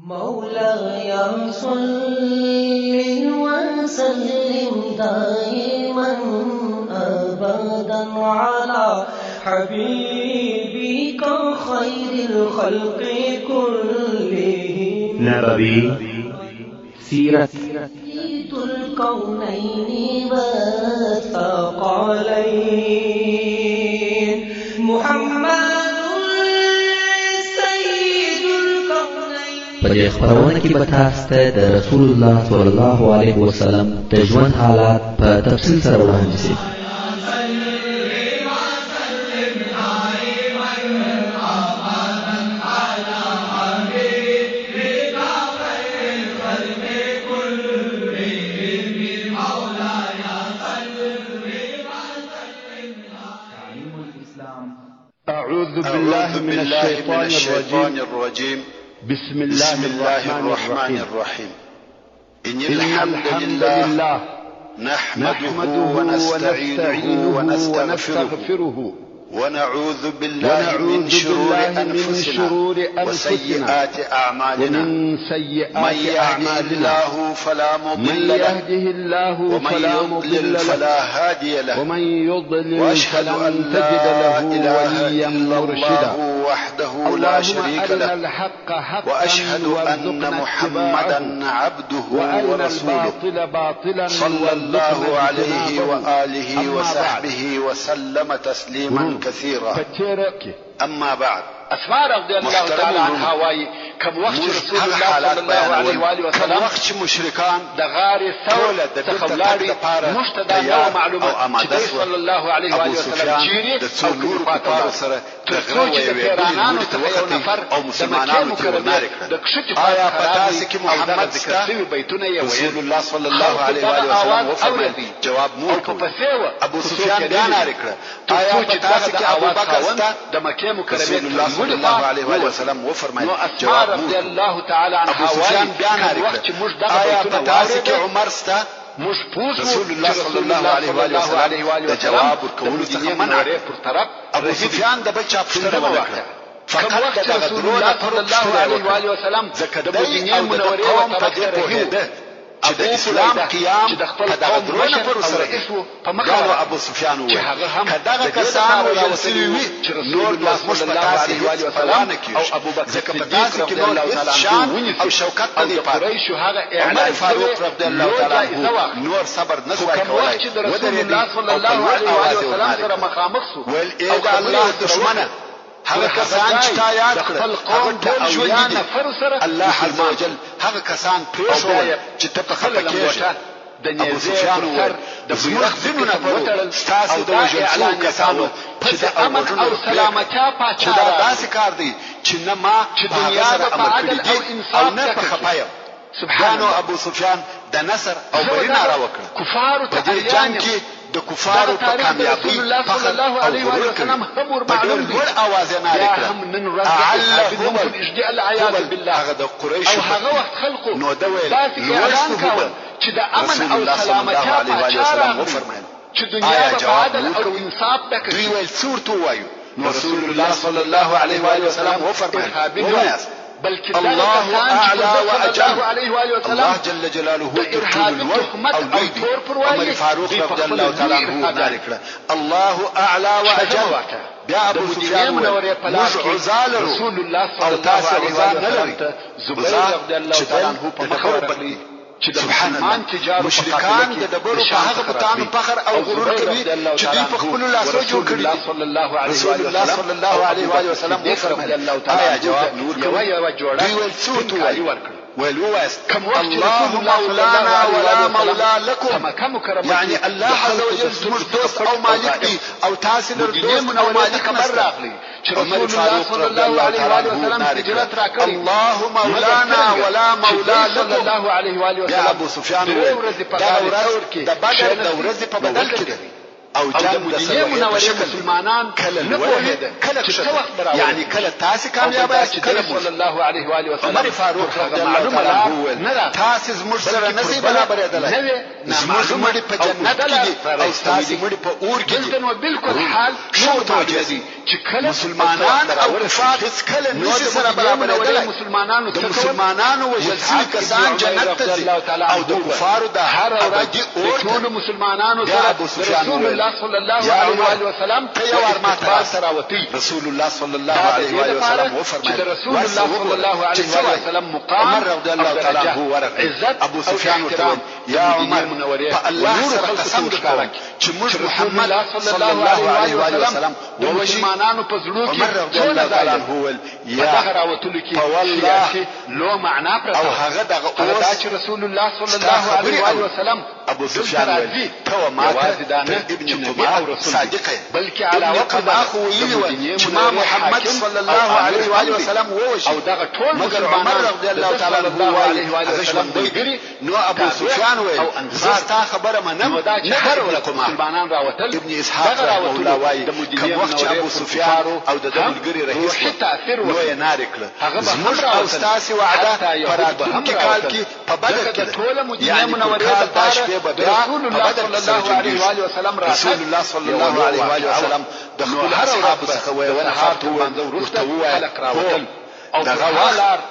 مولاي صل وسلم دائما أبدا على حبيبك خير الخلق كلهم نبوي سيرة سيد الكونين والثقلين محمد په دې خبرونه کې به تاسو ته د رسول الله صلی الله علیه وسلم د ژوند حالات په تفصیل سره وړاندې شي. أعوذ بالله من الشيطان الرجيم. بسم الله الرحمن الرحيم. إن الحمد لله نحمده ونستعينه ونستغفره ونعوذ بالله من شرور أنفسنا وسيئات أعمالنا. من يهده الله فلا مضل له ومن يضلل فلا هادي له وأشهد أن لا إله إلا الله وحده لا شريك له وأشهد أن محمدا عبده ورسوله صلى الله عليه وآله وصحبه وسلم تسليما كثيرا. أما بعد، اسماء رضي الله تعالى عنها وايي كم وقت رسول الله صلى الله عليه واله وسلم كم وقت مشرکان د غار ثور څخه ولاړی مشتدا نو معلومه چې صلى الله عليه واله وسلم چیرې د څلور کفارو سره ترڅو چې د پیرانانو څخه یو نفر او مسلمانانو ته ونارک د کښتې آیا پتاسې کې محمد ذکر شوی بیتونه یې رسول الله صلى الله عليه واله وسلم وفرمایل جواب مو ابو سفیان بیان کړ آیا پتاسې کې ابو بکر د مکه مکرمه صلى الله عليه وآله وسلم وفرمایل جواب رضي الله تعالى عنها سفيان بیان وقت مش آیا پتاسې کې عمر ستا مش پوز رسول الله صلى الله عليه وآله وسلم جواب ورکول څخه منع ابو سفیان د بچا پښتنه وکړه فقط رسول الله صلى الله عليه وآله وسلم د مدینه منورې په دې پوهېده چې د اسلام قیام په دغه درونه پر سره په مخه ابو سفیان و کداغه کسان ویل سوي وي نور د الله صلی الله علیه و سلم او ابو بکر ځکه په تاسو کې نور شان او شوکت په قریش هغه اعلان فاروق رضی الله تعالی عنه نور صبر نه کوي کولای چې رسول الله صلی الله علیه و سلم سره مخامخ سو او د الله دشمنه هغه کسان چې تا یاد کړ قوم ټول ژوند دي الله عز وجل هغه کسان پېښول چې ته په خپل کې د ابو سفیان ور د مخزنونه پر تاسو د وجل کسانو چې د امن او سلامتیا پاچا دا داسې کار دی چې نه ما چې دنیا د عدل او انصاف نه په خپایم سبحان ابو سفیان د نصر او برنا را وکړه کفار په دې جنگ کې د کفارو په کامیابی فخر او غرور کوي په ډېر لوړ اواز یې ناره کړه هم نن ورځ د اجداء العیاذ بالله هغه د قریش او هغه وخت خلقو نو دا ویل اعلان کاوه چې د امن او سلامتیا پاچا وفرمایل چې دنیا د عدل او انصاف تک دوی ویل څورته وایو رسول الله صلی الله علیه و آله وسلم وفرمایل بلکې الله اعلى واجل عليه واله وسلم الله جل جلاله ارهاب تهمت او تور پروايي عمر فاروق رضي الله تعالى عنه ذلك الله اعلى واجل بیا ابو سفیان مش عزال رسول الله صلى الله عليه وسلم زبير رضي الله تعالى عنه په مخاطب چې د مسلمان تجارت مشرکان د دبرو په هغه بتانو فخر او غرور کوي چې دوی په خپل لاسو جوړ کړی رسول الله صلی الله علیه و آله وسلم وفرمایل آیا جواب نور کوي دوی ول څوت ویل وواست الله مولانا ولا مولا لكم يعني الله عز وجل زموږ دوست او مالک دی او تاسو د دوست او مالک خبر راغلی چې رسول الله صلی الله علیه و آله وسلم هجرت را کړی الله مولانا ولا مولا لكم صلی الله علیه و آله وسلم ابو سفیان د بدر د ورځې په بدل کې او جنگ د مدینه منورې مسلمانان کله وحده کله څه یعنی کله تاسو کامیاب یاست کله صلی الله علیه و آله وسلم عمر فاروق رضی الله تعالی عنه تاسو زموږ سره نصیب برابر یدل زموږ مړي په جنت کې او تاسو مړي په اور کې دلته بالکل حال شو توجه دي چې کله مسلمانان او کفار کله نشي سره برابر یدل مسلمانانو وجل کسان جنت ته ځي او د کفارو د هر ابدي اور ټول مسلمانانو سره رسول الله صلی الله علیه و آله وسلم ته یو ارمان سره وتی رسول الله صلی الله علیه و آله وسلم وفرمایي رسول الله صلی الله علیه و آله وسلم مقام عمر رضی الله تعالی عنه ورغ عزت ابو سفیان ورته یا عمر الله سره قسم کوم چې موږ محمد صلی الله علیه و آله وسلم د مسلمانانو په زړه کې عمر رضی الله تعالی عنه ول یا راوتلو کې والله لو معنا پر او هغه دغه اوس چې رسول الله صلی الله علیه و آله وسلم ابو سفیان ول تو ما ابن قباء صادقه بلکې علاوه قباء خو ویلی چې ما محمد صلی الله علیه و آله وسلم ووشي او دغه ټول مگر عمر رضی الله تعالی عنه علیه و آله وسلم نو ابو سفیان ویل زستا خبره منم نه هر ولکم مسلمانان راوتل ابن اسحاق راوتل وای کوم وخت ابو سفیان او د ملګری رئیس نو یې نارکله زموږ او تاسو وعده پراتونکو کال کې په بدر کې ټول مدینه منورې ته رسول الله صلی الله علیه و آله وسلم رسول الله صلی الله علیه و آله وسلم د خپل اصحاب څخه ویل حاطو ورته وای راوتل دغه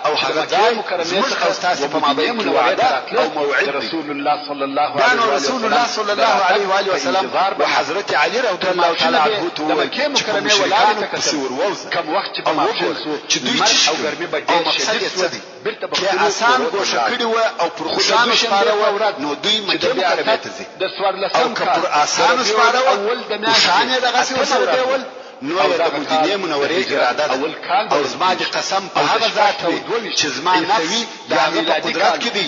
او هغه ځای مکرمه څخه تاسو په مابین کې وعده او موعد رسول الله صلی الله علیه و آله رسول الله صلی الله علیه و آله وسلم وحضرت علی رضی الله تعالی عنه د مکه مکرمه ولایت کسور کوم وخت چې په مابین چې دوی چې او ګرمي به ډېر شدید بیرته په آسان کوشش کړی و او پر خوشانو سپاره و نو دوی مکه مکرمه ته ځي د سوار لسم کال پر آسان سپاره و اول د میاشتې دغه څه سره دیول نو د مدینه منورې اراده او زما د قسم په هغه ذات چې زما نفس د هغه قدرت کې دی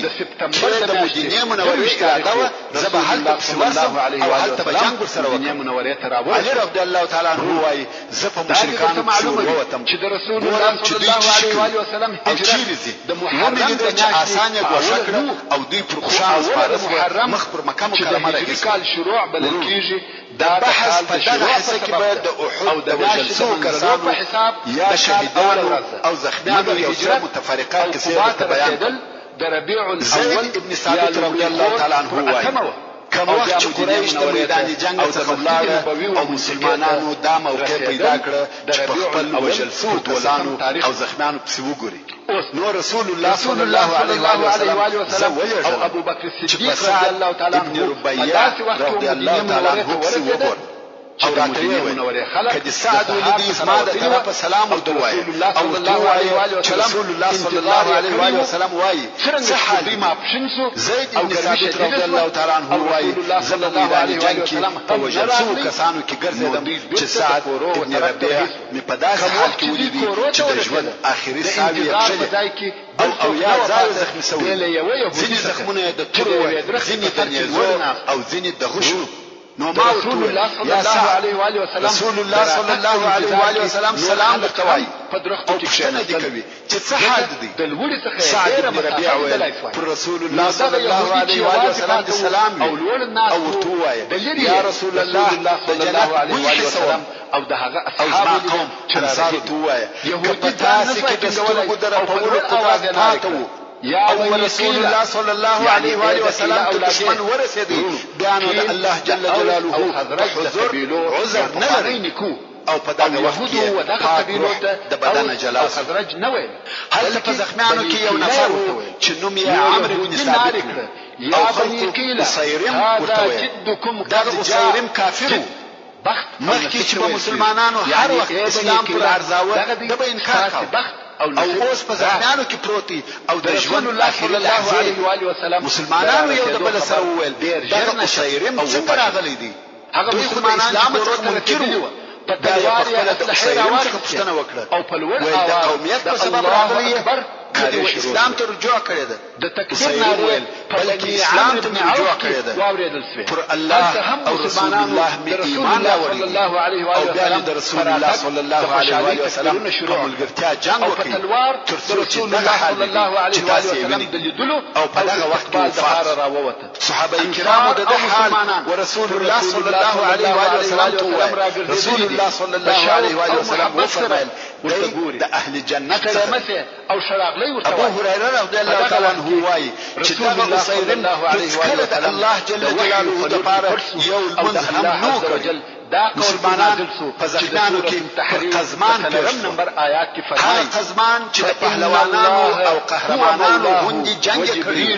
چې د مدینه منورې اراده و زبه هلته ورسم او هلته به جنگ سره مدینه منورې ته راوړم علي رضی الله تعالی عنه وايي زه په مشرکانو معلومه وتم چې د رسول الله صلی الله علیه و آله وسلم هجرت د محرم د آسان غوښه کړو او دوی پر خوشاله سپاره مخ پر مکه مکرمه د کال شروع بلل کیږي دا بحث په دغه حصه کې باید د احد د وجلسو کسانو په حساب یا شهیدانو او زخمیانو یو څه متفرقه کیسې ته بیان د ربيع الاول ابن ثابت رضی الله تعالی عنه وایي کوم وخت چې قریش د میدان جنگ څخه ولاړ او مسلمانانو دا موقع پیدا کړ چې په خپل وجلسو کسانو او زخمیانو پسې وګوري نو رسول الله صلی الله علیه و وسلم او ابو بکر الصدیق رضی الله تعالی عنه ابن ربيعه رضی الله تعالی عنه پسې وګوري او مدینه منوره خلق کدي سعد ولدي اسماء د طرف سلام او دعا او صلی الله علیه و آله رسول الله صلی الله علیه و آله وسلم وایي صحه دې ما پښنسو زید بن ثابت رضی الله تعالی عنه وایي صلی الله علیه و آله وسلم په وجلسو کسانو کې ګرځیدم چې سعد ابن ربيعه می په داسې حال کې ولیدي چې د ژوند اخري ساوي او یا ځای زخمی سوی ځینې زخمونه د تورو ځینې د نیزو او ځینې د غشو نو ما رسول الله صلی الله علیه و آله وسلم رسول الله صلی الله علیه و آله وسلم سلام درته وایي په درختو کې څنګه دي کوي چې څه حال دي د لوري څخه سعد بن ربيعه ویل پر رسول الله صلی الله علیه و آله وسلم سلام او لور الناس او تو وایي یا رسول الله صلی الله علیه و آله وسلم او د هغه اصحاب قوم چې انصار تو وایي يهودي تاسو کې د سترګو درپولو اواز نه یا رسول الله صلی الله علیه و آله وسلم ته دشمن ورسېدی بیانو د الله جل جلاله حضور عذر نه لري او په دغه وخت کې او دغه قبیلو ته د بدن جلاله خزرج نه ویل هل په زخمیانو کې یو نفر چې نوم یې عمرو بن ثابت یا بني قیل سیرم ورته جدکم دغه سیرم کافر مخکې چې په مسلمانانو هر وخت اسلام پر ارزاوه د به انکار او اوس په زخمیانو کې پروتي او د ژوند الله صلی الله علیه و آله وسلم مسلمانانو یو د بل سره وویل دغه شیرم څنګه راغلی دي هغه مسلمانان اسلام څخه منکر وو په دلوار یا اصلحه راوړل پښتنه وکړه او په لوړ د قومیت په سبب راغلی کړي و اسلام ته رجوع کړي ده د تکفیر ناره بلکې اسلام ته رجوع کړي ده واوریدل سوی پر الله او رسول الله می ایمان راوړي الله علیه و او بیا د رسول الله صلی الله علیه و سلم په ملګرتیا جنگ وکړي تر رسول الله صلی الله علیه و سلم د لیدلو او په دغه وخت کې وفات راووته صحابه کرام د حال ورسول الله صلی الله علیه و سلم رسول الله صلی الله علیه و سلم وفرمایل د اهل جنت او شراغلی ورته ابو هريره رضی الله تعالی عنه وايي چې دغه سیدنا علیه و سلم الله جل جلاله د پاره یو المنځ هم نو کړل دا مسلمانان په ځخنانو کې قزمان پیغام نمبر آیات کې فرمایي قزمان چې د پهلوانانو او قهرمانانو غوندي جنگ کړي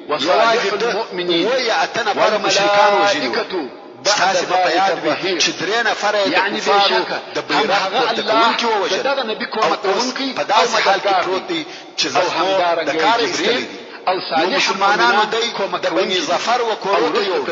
وصالح المؤمنين ويأتنا پر مشرکان وجلو ستاسي په یاد وي چې درې نفر یعنی بشکه د بیرغ پورته کوونکي ووژل دغه نبی کومه کوونکی په داسې حال کې پروت دی چې زخمو د کار ایستلی او صالح مسلمانانو د بني ظفر و کورته یو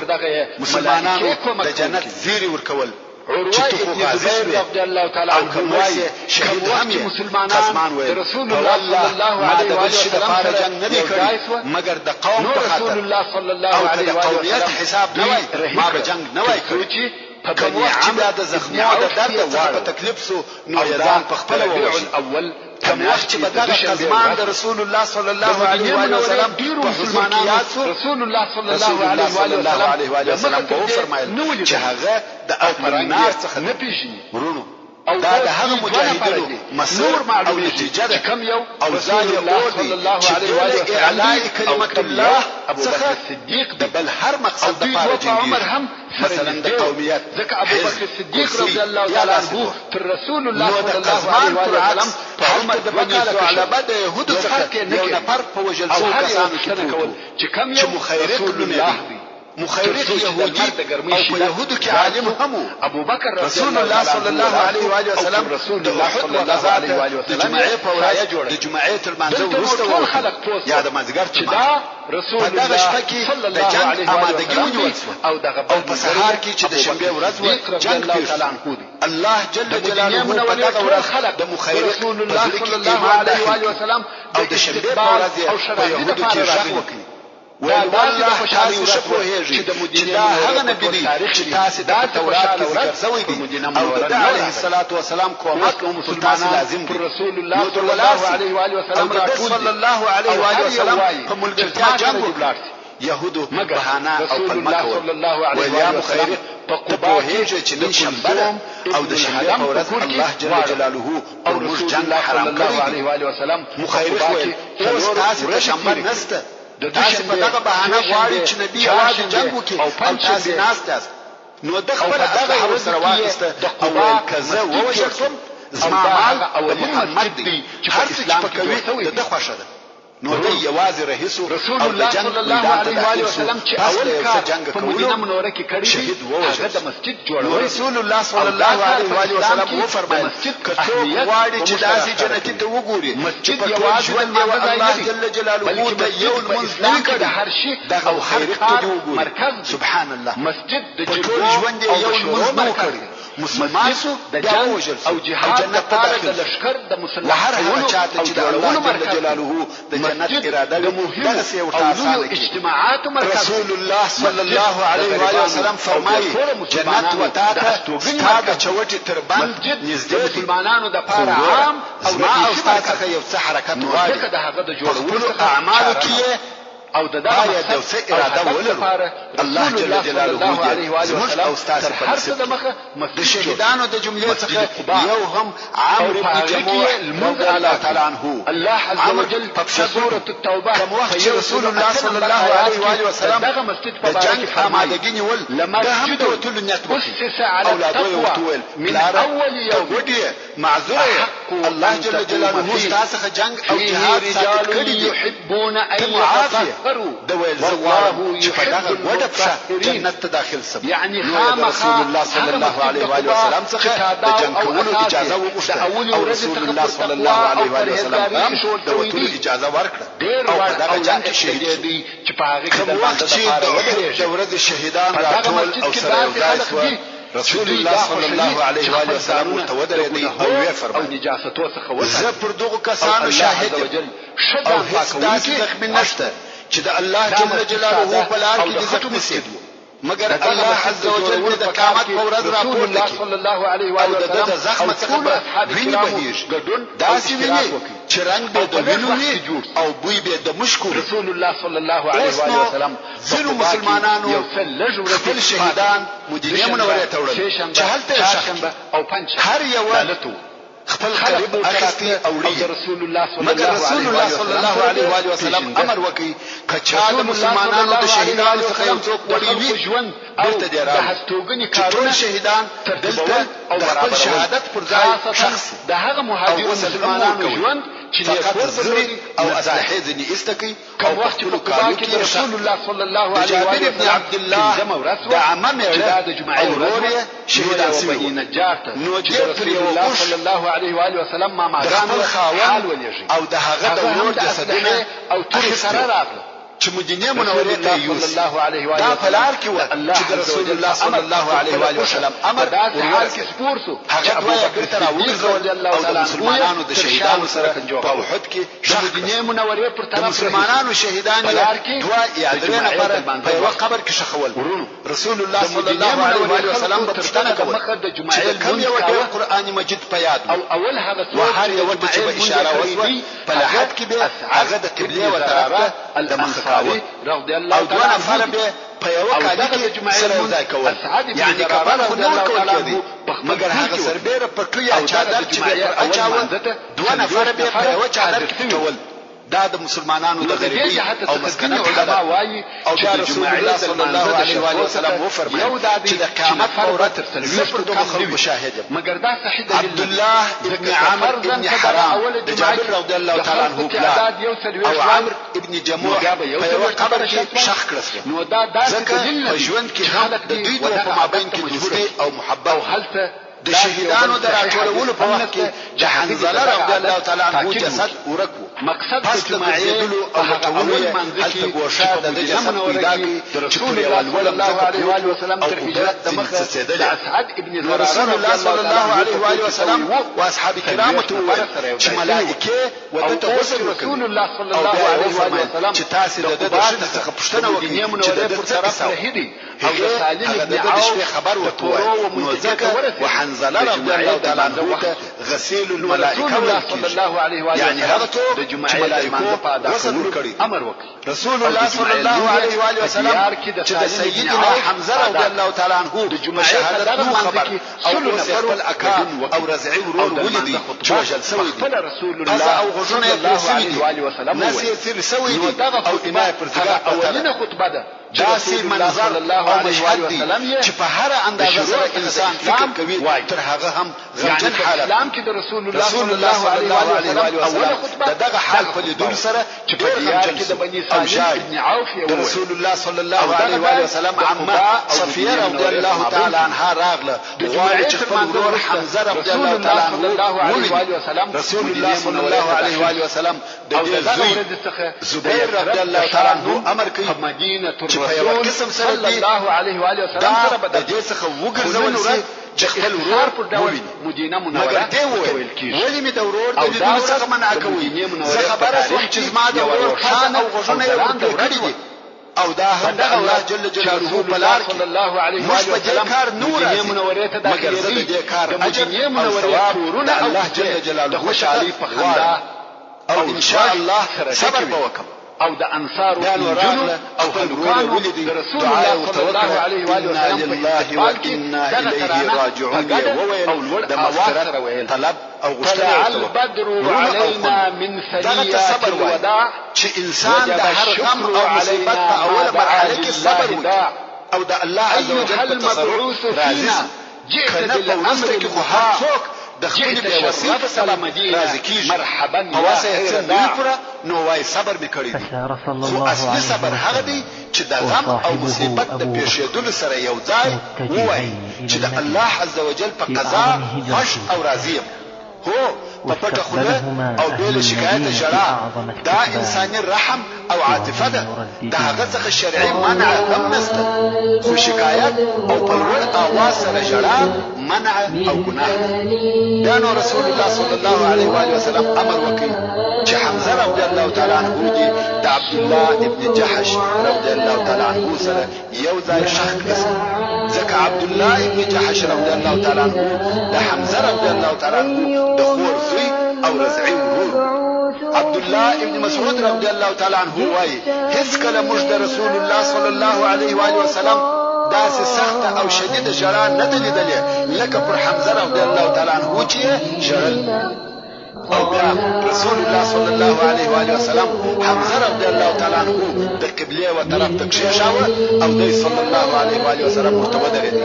مسلمانانو د جنت زیری ورکول عروه ابن زبیر رضی الله تعالی عنه شهید هم مسلمانان رسول الله صلی الله علیه و سلم جنگ نه کړی مگر د قوم په خاطر رسول الله صلی الله علیه و قومیت حساب نه وای ما به جنگ نه وای کړی کوم وخت چې د زخمو د درد څخه تکلیف سو نو یزان په خپل اول کوم وخت چې بدغه قزمان د رسول الله صلی الله علیه و سلم ډیرو مسلمانانو رسول الله صلی الله علیه و سلم په فرمایل چې هغه د اپرنار څخه نه پیژني ورونو دا د هغه مجاهدینو مسور معلومه نتیجه ده کم یو او ځای اول صلی الله علیه و سلم اعلان کلمت الله ابو بکر صدیق د بل هر مقصد د پاره عمر هم مثلا د قومیت ځکه ابو بکر صدیق رضی الله تعالی عنه تر رسول الله صلی الله علیه و سلم عمر د بکاله ثعلبه د يهودو څخه یو نفر په وجل څو کسانو کې کول چې کم یو مخیرق الله مخیرق یهودی او په یهودو کې عالم هم ابو بکر رسول الله صلی الله علیه و سلم رسول الله صلی الله علیه و سلم د جمعې په ورځ د جمعې تر منځ وروسته خلق پوسټ یا د مازیګر چې دا رسول الله صلی الله علیه و سلم او دغه په سهار کې چې د شنبه ورځ و جنگ پیښ الله جل جلاله په دغه ورځ د مخیرق رسول الله صلی الله علیه و سلم او د شنبه په ورځ په یهودو کې ژغ وکړي والله تاسو شپوهیږي چې د مدینه هغه نبی دی چې تاسو د تورات کې ذکر شوی دی او د علیه الصلاۃ والسلام کومک مسلمانان لازم پر رسول الله صلی الله علیه و آله وسلم صلی الله علیه و آله وسلم په ملګرتیا جنگ وکړ يهودو بهانه او الله صلی الله علیه و آله په قبا هیڅ چې نن شنبه او د شنبه په ورځ الله جل جلاله او موږ جنگ حرام کړی علیه و آله وسلم مخیرق وي اوس تاسو ته شنبه نسته تاسو په دغه بهانه غواړي چې نبی یوازې جنگ وکړي او تاسو ناست یاست نو د خپل دغه سره واخیسته او کزه ووجل شم زما مال او محمد دی چې په اسلام کې کوي د خوښه ده نو د یوازې رئیس رسول الله صلی الله علیه و سلم چې اول کار په مدینه منوره کې کړی شهید هغه د مسجد جوړول رسول الله صلی الله علیه و سلم و فرمایل کته غواړي چې داسې جنتی ته وګوري مسجد یوازې د الله جل جلاله ته یو المسلم کړه هر شي او هر کار مرکز سبحان الله مسجد د ژوند یو المسلم کړي مسلمان د جنگ او جهاد لپاره د لشکر د مسلمانانو چاته چې د الله جل جلاله د جنت اراده دغه سی او تاسو اجتماعات مرکز رسول الله صلی الله علیه و سلم فرمایي جنت وتاته ستاده چوټي تر باندې نږدې مسلمانانو د پاره عام او ما او تاسو یو څه حرکت واجب د هغه د جوړولو اعمالو کې او د دغه د څه اراده ولرو الله جل جلاله دې او تاسو هر څه د مخه د شهیدانو د جملې څخه یو هم عمرو بن جموع رضی الله تعالی عنه الله عز وجل په سوره التوبه کوم رسول الله صلی الله علیه و آله وسلم دغه مسجد په جنگ آمادګی نیول ده هم ته ټول نیت وکړي اولادو ورتول من اول يوم معذوره الله جل جلاله تاسو جنگ او جهاد ثابت کړی دي يحبون ان يتطهروا د ویل زواه چې په دغه وډه په جنت ته داخل سم يعني رسول الله صلی الله علیه و آله وسلم څخه د جنگ کولو اجازه وغوښته او رسول الله صلی الله علیه و آله وسلم د وټول اجازه ورکړه او په دغه جنگ کې شهید دي چې په هغه کې د وخت چې د ورځ شهیدان راټول او سره یو ځای شو رسول الله صلی الله علیه و آله وسلم ورته ودرېدی او یې فرمایي او نجاستو څخه وساتي. زه پر دغو کسانو شاهد یم او هیڅ داسې زخم نشته چې د الله جل جلاله په لار کې د زخم سید مگر الله عز وجل د قیامت په ورځ راپورته کوي صلی الله علیه و آله وسلم د زخم څخه ویني بهیږي داسې ویني چې رنگ به د وینو وي او بوی به د مشکو رسول الله صلی الله علیه و آله وسلم ځینو مسلمانانو خپل شهیدان مدینه منورې ته وړل چې هلته شنبه او پنځه هر یو خپل قریب اخیستی اوړي رسول الله صلی الله علیه و آله وسلم امر وکي کچا د مسلمانانو د شهیدانو څخه یو څوک وړي وي ژوند او د هستوګنی کارونه شهیدان دلته او خپل شهادت پر ځای شخص د هغه مهاجرو مسلمانانو ژوند چې فقط زري او اسلحه ځنی استکی او وخت په قبال کې رسول الله صلی الله علیه و آله ابن عبد الله د عمم د جمعې ورور شهیدان سوي نجات نو دې پر الله صلی الله علیه و آله وسلم ما ماګان حال ولېږي او د هغه د ورور جسدونه او تر سره راغله چې مدینه منورې ته یوسف صلی الله علیه و آله دا فلار کې و چې رسول الله صلی الله علیه و آله وسلم امر دا حال کې سپور سو هغه دوه کړه راوړل او د مسلمانانو د شهیدانو سره په احد کې د مدینه منورې پر طرف مسلمانانو شهیدان دوه یادرین پر په یو قبر کې شخول رسول الله صلی الله علیه و آله وسلم په پښتنه کول د جمعې کوم یو د قران مجید په یاد او اول هغه څو هر یو چې په اشاره وشوي په لحد کې به هغه د قبله و طرفه د الانصاري رضی الله تعالی عنه فر به په یو کال کې سره ځای کول یعنی کبر خو نور کول کېدی مگر هغه سربېره په ټویا چادر چې په اچاوه دوه نفر به په یو چادر کې کول دا د مسلمانانو د غریبي او مسکنه علماء وایي او چې رسول الله صلی الله علیه و آله وسلم و فرمایي چې د قیامت پر ورځ صفر دغه خلق شاهد مگر دا صحیح دی عبد الله ابن عامر ابن حرام د جابر رضی الله تعالی عنه او عامر ابن جموح په یو قبر کې شخ کړل نو دا دلیل دی ژوند کې حالت د دوی په مابین کې دوستي او محبت او حالت د شهیدانو د راټولولو په وخت کې حنظله رضی الله تعالی عنه جسد ورکو مقصد پس د ګرځېدلو او هټولو هلته ګوښه د جسد پیدا کړي رسول الله صلی الله علیه و آله وسلم تر هجرت د مخه د اسعد ابن زراره رسول الله صلی الله علیه و آله وسلم او اصحاب کرام ته وویل چې ملائکه ودته غسل رسول الله صلی الله علیه و آله وسلم چې تاسو د شنه څخه پوښتنه وکړئ چې د طرف رهدي او د سالم ابن عوف خبر ورکوه نو ځکه وحنظله رضی الله تعالی عنه غسیل الملائکه صلی الله علیه و آله یعنی هغه ته د جمعې ملائکه غسل ورکړي امر وکړي رسول الله صلی الله علیه و آله وسلم چې د سیدنا حمزه رضی الله تعالی عنه د جمعې شهادت خبر او خپل اکا او رضعی ورور ولیدي چې وجل سوی رسول الله او غزونه الله علیه و آله وسلم ناس یې سوی دي او امام پر ځای اولینه خطبه ده داسې منظر او مشهد دي چې په هر اندازه سره انسان فکر کوي تر هغه هم غمجن حالت اسلام کې د رسول الله صلی الله علیه و آله وسلم دغه حال په لیدل سره چې په دیار کې د بنی سالم ابن عوف یو رسول الله صلی الله علیه و آله وسلم عمه صفیه رضی الله تعالی عنها راغله غواړي چې خپل ورور حمزه رضی الله تعالی عنه رسول الله صلی الله علیه و آله وسلم د دې زوی زبیر رضی الله تعالی عنه امر کوي مدینه رسول صلی الله علیه و آله وسلم سره د دې څخه وګرځول شي چې خپل ورور پر ډول مدینه منوره ویل کیږي ولې می د ورور د لیدلو څخه منع کوي زه خبره شوم چې زما د ورور خان او غوښنه یې ورکړي دي او دا هم د الله جل جلاله په لار کې صلی الله علیه و آله وسلم کار نور مدینه منوره ته مگر زه د دې کار د مدینه منوره کورونه الله جل جلاله خوشالي په خندا او ان شاء الله صبر وکم او د انصار او جنو او خلقانو د رسول الله صلی الله علیه و آله وسلم الله و انا الیه راجعون او د مغفرت طلب او غشتنه البدر علينا من ثنيه الوداع چې انسان د هر غم او مصیبت په اوله مرحله کې صبر وکړي او د الله عز وجل په تصرف راضي جئت بالامر المحقق د خپل په وسیله سلام مدینه راضي کیږي مرحبا پواسه څنګه نو وای صبر میکړي خو اصلي صبر هغه دی چې د غم او مصیبت د پیښېدلو سره یو ځای وای چې د الله عز وجل په قضا خوش او راضي هو په پټه خوله او بې له شکایته ژړا دا انساني رحم او عاطفه ده د هغه څخه شرعي منع هم نشته خو شکایت او په لوړ اواز سره ژړا منع او ګناه ده نو رسول الله صلی الله علیه و آله وسلم امر وکړي چې حمزه رضی الله تعالی عنه دې د عبد الله ابن جحش رضی الله تعالی عنه سره یو ځای شخ کړي ځکه عبد الله ابن جحش رضی الله تعالی عنه د حمزه رضی الله تعالی عنه د خور زوی او رضعي ورور عبد الله ابن مسعود رضی الله تعالی عنه وایي هیڅ کله موږ د رسول الله صلی الله علیه و آله وسلم داسې سخته او شدیده ژړا نه ده لیدلې لکه پر حمزه رضی الله تعالی عنه چې ژړل او بیا رسول الله صلی الله علیه و آله وسلم حمزه رضی الله تعالی عنه د قبله و طرف ته کښېښاوه او دی صلی الله علیه و آله وسلم ورته ودرېد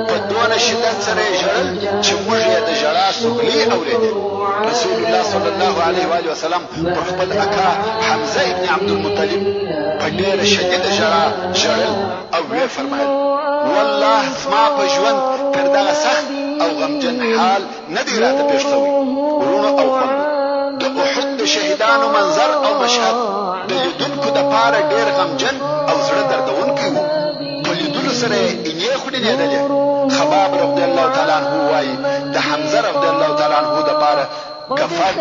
په دونه شدت سره یې ژړل چې موږ یې د ژړا سهلي اورېدې رسول الله صلی الله علیه و آله وسلم پر خپل اکا حمزه ابن عبد المطلب په ډېره شدیده ژړا ژړل او ویې فرمایل والله زما په ژوند تر دغه سخت او غمجن حال نه دی راته پېښ شوی ورونو او خویندو د احد د شهیدانو منظر او مشهد د لیدونکو دپاره ډېر غمجن او زړه دردونکی و په لیدلو سره یې اینې خوډینېدلې خباب رضی الله تعالی عنه وایي د حمزه رضی الله تعالی عنه دپاره کفن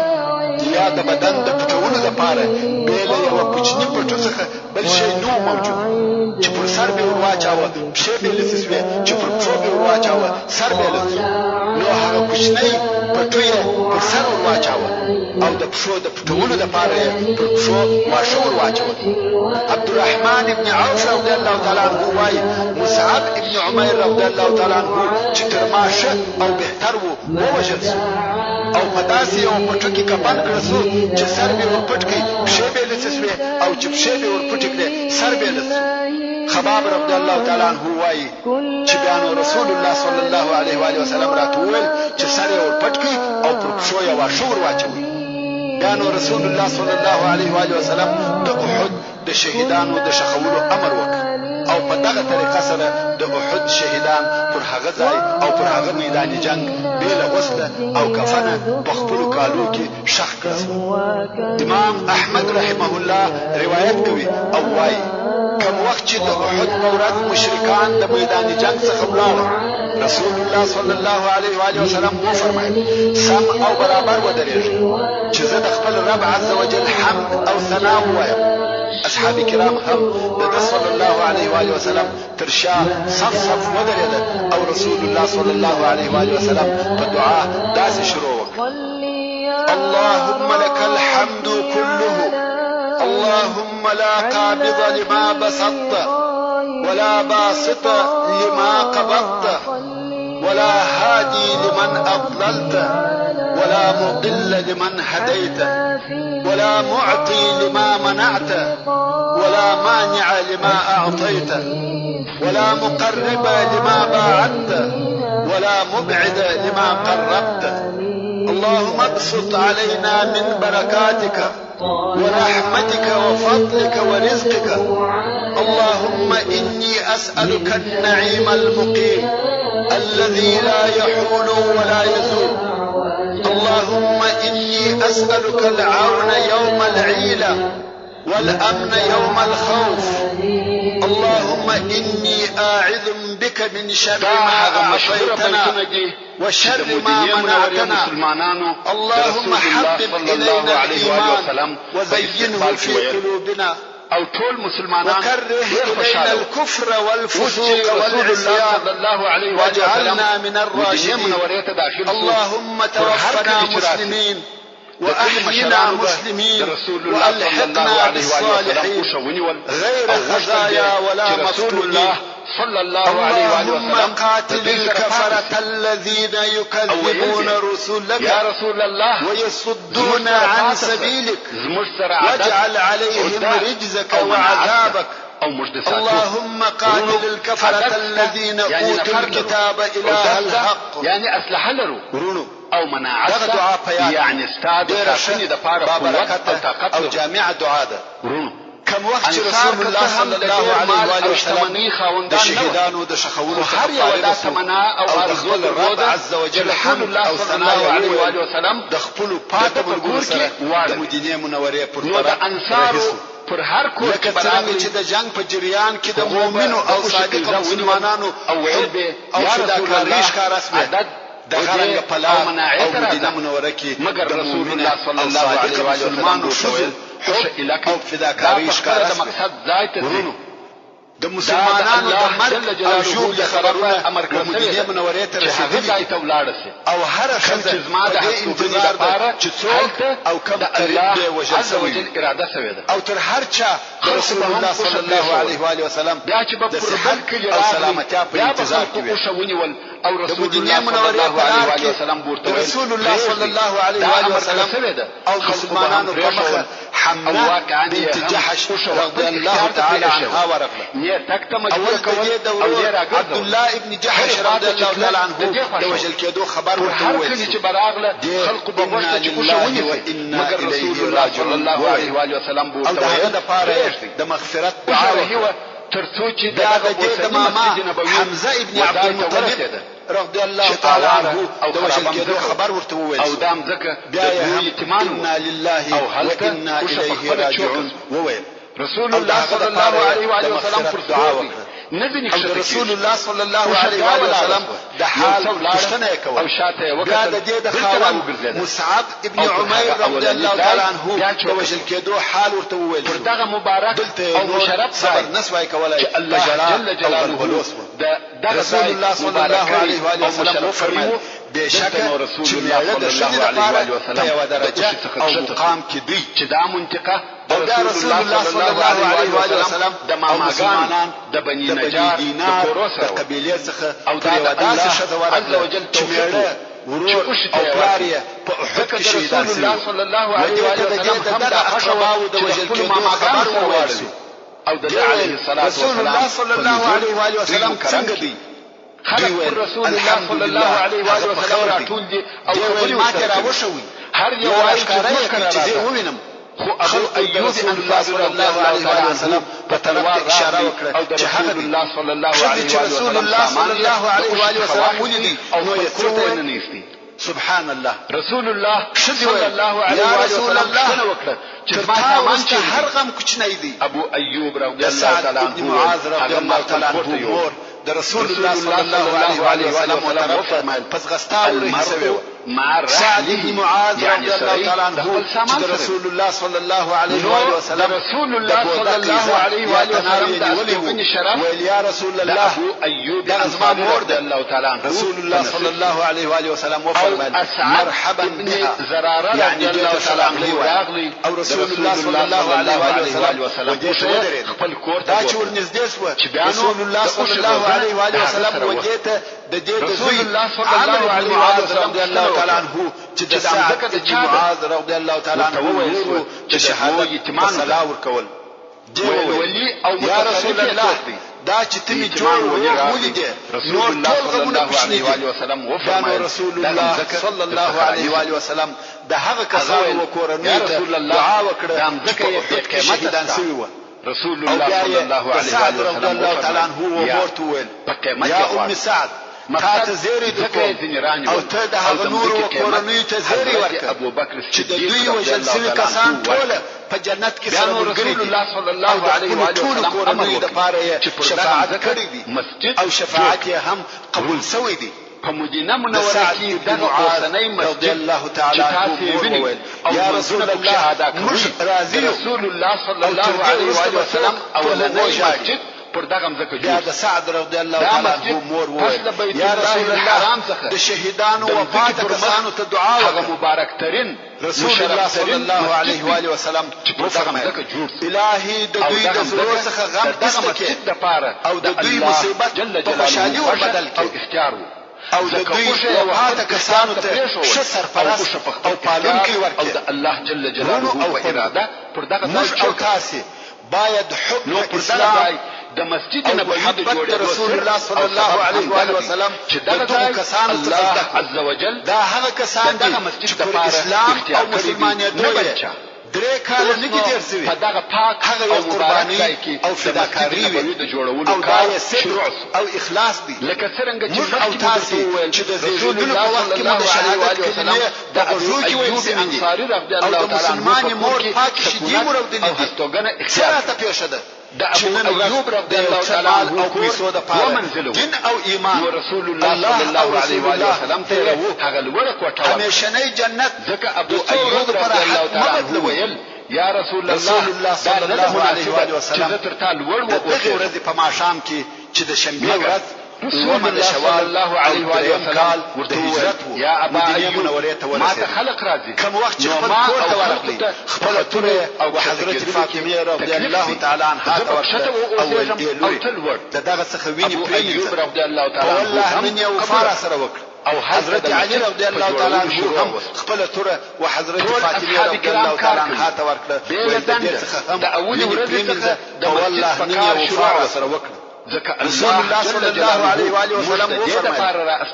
یا د بدن د پټولو دپاره بې له یوه کوچني پټو څخه بل شی نه و موجود چې پر سر به یې ور واچاوه پښې به یې لڅې سوې چې پر پښو به یې ور واچاوه سر به یې لڅ نو هغه کوچنی پټو یې پر سر ور واچاوه او د پښو د پټولو دپاره یې پر پښو واښه ور واچول عبدالرحمن ابن عوف رضی الله تعالی عنه وایي مصعب ابن عمیر رضی الله تعالی عنه چې تر ما ښه او بهتر و ووژل سو او په داسې یو پټو کې کفن کړه سو چې سر به یې ور پټ کړي پښې به یې لڅې سوې او چې پښې به یې ور پټې کړې سر به یې لڅ سو خباب رضی الله تعالی عنه وایي چې بیا نو رسول الله صلی الله علیه و آله وسلم راته وویل چې سر یې ور پټ کړي او پر پښو یې واښه ور واچوي بیا نو رسول الله صلی الله علیه و آله وسلم د احد د شهیدانو د شخولو امر وکړ او په دغه طریقه سره د احد شهیدان پر هغه ځای او پر هغه میدان جنگ بې له غسله او کفنه په خپلو کالو کې ښخ کړه امام احمد رحمه الله روایت کوي او وایي کوم وخت چې د احد په ورځ مشرکان د میدان جنگ څخه ولاړل رسول الله صلی الله علیه و آله وسلم وفرمایل سم او برابر ودرېږئ چې زه د خپل رب عز وجل حمد او ثنا ووایم اصحاب کرام هم د صلی الله علیه و آله وسلم تر شا صف ودرېدل او رسول الله صلی الله علیه و آله وسلم په دعا داسې شروع وکړه اللهم لك الحمد كله اللهم لا قابض لما بسطت ولا باسط لما قبضت ولا هادي لمن أضللت ولا مضل لمن هديت ولا معطي لما منعت ولا مانع لما أعطيت ولا مقرب لما باعدت ولا مبعد لما قربت اللهم ابسط علينا من بركاتك ورحمتك وفضلك ورزقك اللهم إني أسألك النعيم المقيم الذي لا يحول ولا يزول اللهم إني أسألك العون يوم العيلة والأمن يوم الخوف اللهم إني أعوذ بك من شر ما أعطيتنا وشر ما منعتنا اللهم حبب إلينا الإيمان وزينه في قلوبنا او ټول مسلمانان وكره إلينا الكفر والفسوق والعصيان واجعلنا من الراشدين اللهم توفنا مسلمين وأحينا مسلمين وألحقنا بالصالحين غير خزايا ولا مفتونين صلى الله عليه وآله وسلم اللهم قاتل الكفرة الذين يكذبون رسلك يا رسول الله ويصدون عن سبيلك واجعل عليهم رجزك وعذابك اللهم قاتل الكفرة الذين أوتوا الكتاب إله الحق يعني أسلح لرو او مناعت يعني استاد بابركت او جامع دعاء ده كم کوم وخت چې رسول الله صلی الله علیه و سلم د شهیدانو د شخولو هر یو د تمنا او ارزو رب عز وجل حمد او ثنا علیه و سلم د خپل پاک ملګرو سره د مدینه منورې پر طرف پر هر کور کې برابر چې د جنگ په جریان کې د مؤمنو او صادق مسلمانانو او علم او فداکاري ښکار رسمي د غرنګ پلا او مدینه منوره کې مگر رسول الله صلی الله علیه و سلم شوزل او فداکاري ښکار د مقصد ځای ته د مسلمانانو د مرګ او ژوند خبرونه امر کړل مدینه منورې ته رسیدلي ځای ته ولاړ شي او هر خزه د انتظار ده چې څوک او کوم قریب دی وجل سوی اراده سوی ده او تر هر چا رسول الله صلی الله علیه و آله وسلم بیا چې په قربان کې او سلامتی په انتظار کې وي او رسول الله صلی الله علیه و سلم ورته رسول الله صلی الله علیه و آله وسلم او مسلمانانو په مخه حمله بنت جحش رضی الله تعالی عنها ورغله نه تکته مجبور کول او عبد الله ابن جحش رضی الله تعالی عنه د وجل کېدو خبر ورته وویل چې براغله خلق په مشته چې کوشونی مگر رسول الله صلی الله علیه و آله وسلم او دغه د پاره د مغفرت دعا ترڅو چې د ماما حمزه ابن عبد المطلب رضی الله تعالی عنه د وجل کېدو خبر ورته وویل او دام ځکه بیا انا لله و انا الیه راجعون وویل رسول الله صلی الله علیه و آله وسلم پر دعا وکړه نبی رسول الله صلی الله علیه و آله وسلم د حال پوښتنه کوي او شاته وکړه د دې د خاوند مصعب ابن عمیر رضی الله تعالی عنه د وجل کېدو حال ورته وویل دغه مبارک او مشرف صبر نسوای کولای چې الله جل جلاله د رسول الله صلی الله علیه و آله وسلم فرمایي بشکه رسول الله صلی الله علیه و سلم په درجه او مقام کې دی چې دا منطقه رسول الله صلی الله علیه و آله وسلم د ماماګان د بنی نجار د قبیله څخه او د داسې شذوار عز وجل توفیق ورور او پلاریا په احد کې شهیدان رسول الله صلی الله علیه و آله وسلم هم د اقرباو د وجل کې خبر ورسول او د علیه الصلاه والسلام رسول الله صلی الله علیه و آله وسلم څنګه دی خلق رسول الله صلی الله علیه و آله وسلم راټول دي او خبرې ماته راوښوي هر یو وايي چې زه ووینم خو ابو ایوب انصار صلی الله علیه و سلم په طرف اشاره وکړه چې هغه الله صلی الله علیه و سلم رسول الله صلی الله علیه و سلم ولیدي او یې څه نه نیستی سبحان الله رسول الله صلی الله علیه و سلم وکړه چې ما سامان چې هر غم کوچنی دی ابو ایوب رضی الله تعالی عنه معاذ رضی الله تعالی عنه د رسول الله صلی الله علیه و سلم طرف پس غستا ورسوي مع سعد بن معاذ رضی الله تعالی عنه چې رسول الله صلی الله علیه و سلم رسول الله صلی الله علیه و سلم د ابن شرف ویل یا رسول الله ابو ایوب انصار رضی الله تعالی عنه رسول الله صلی الله علیه و سلم وفرمایل مرحبا بها زراره يعني الله تعالی عنه او رسول الله صلی الله علیه و سلم خپل کور ته دا چې ورنږدې شو رسول الله صلی الله علیه و سلم وجهته د دې د رسول الله صلی الله علیه و سلم رضی الله تعالی عنه چې د سعد بن معاذ رضی الله تعالی عنه چې شهادت ایمان صلا ورکول دی ولی او یا رسول الله دا چې تمی جوړ ولیدې رسول الله صلی الله علیه و سلم وفرمایل رسول الله صلی الله علیه و سلم د هغه کسانو وکورنۍ ته دعا وکړه چې په قیامت شهیدان شوی و رسول الله صلی الله علیه و سلم الله تعالی عنه ورته ویل یا ام سعد تا ته زیری دکو او ته د هغه نور کورنۍ ته زیری ورکړه ابو بکر چې د دوی وجل سوي کسان ټول په جنت کې سره رسول الله صلی الله علیه و سلم کورنۍ د پاره شفاعت کړې دي مسجد او شفاعت هم قبول شوی دی په مدینه منوره کې دغه اوسنۍ مسجد الله تعالی عنه یا رسول الله موږ راضي رسول الله صلی الله علیه و سلم اولنۍ مسجد پر دغه ځکه بیا د سعد رضی الله تعالی عنه مور وویل یا رسول الله د شهیدانو وفات کسانو ته دعا وکړه مبارک ترين رسول الله صلی الله علیه و آله وسلم فرمایي الهی د دوی د زړه څخه غم دستکه او د دوی مصیبت په خوشالي او بدل کې او د دوی وفات کسانو ته ښه سرپرست او پالونکی ورکړي او د الله جل جلاله او اراده پر دغه موږ او تاسو باید حکم اسلام د مسجد نبوي د جوړېدو رسول الله صلی الله علیه و آله وسلم چې دغه کسان الله عز وجل دا هغه کسان دي چې پر اسلام او مسلمانیت 3 کاله نه دي تیر شوي په دغه پاک هغه او قرباني مبارک او فداکاري وي د جوړولو او کار دا شروع او اخلاص دي لکه څنګه چې موږ او تاسو چې د زیږیدلو په وخت کې د شهادت کلمې د غوږو کې ویل شوي دي او د مسلمانې مور پاکې شیدې مروړدلې دي څه راته پېښه ده د ابو ایوب رضی الله تعالی عنه او پیسو د پاره دین او ایمان نو رسول الله صلی الله علیه و آله وسلم ته هغه لوړه کوټه همیشنی جنت ځکه ابو ایوب رضی الله تعالی عنه ویل یا رسول الله صلی الله علیه و آله وسلم چې تر تا لوړ و دغه ورځ په ماښام کې چې د شنبه ورځ رسول الله صلی الله علیه و آله وسلم ورته هجرت یا ابا ایوب ما ته خلق راځي کوم وخت چې خپل کور ته ورغلی خپل توره او حضرت فاطمه رضی الله تعالی عنها ته ورته او تلور دغه څخه ویني ایوب رضی الله تعالی عنه والله من یو فار سره وکړ او حضرت علي رضی الله تعالی عنه هم خپل توره او حضرت فاطمه رضی الله تعالی عنها ته ورکړه دې څخه هم د اول ورځې څخه د والله من یو فار سره وکړ رسول الله صلی الله علیه و آله وسلم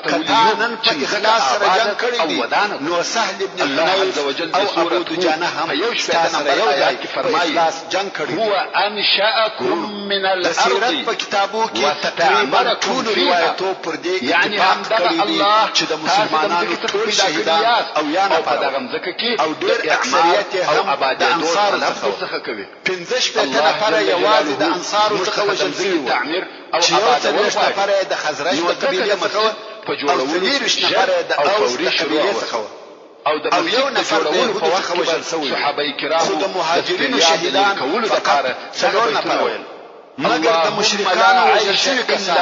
کتانن په اخلاص سره جنگ کړی دی نو سهل ابن حنیف او ابو دجانه هم ستاسو یو ځای کې فرمایي جنگ کړی هو انشاءکم من الارض سیرت په کتابو کې تقریبا ټول روایتو پر دې یعنی هم دغه الله چې د مسلمانانو ټول شهیدان او یا نه په دغه ځکه کې او ډېر اکثریت هم د انصار څخه کوي 15 نفر یوازې د انصارو څخه وژل شوي او ابادوش نفر د خزرج د قبیله مخه په جوړولو نفر د اوس د قبیله څخه او یو نفر د په وخت وژل شوی صحابه کرام خو د مهاجرینو شهیدان کولو لپاره څلور نفر ویل مگر د مشرکانو وژل شوي کسان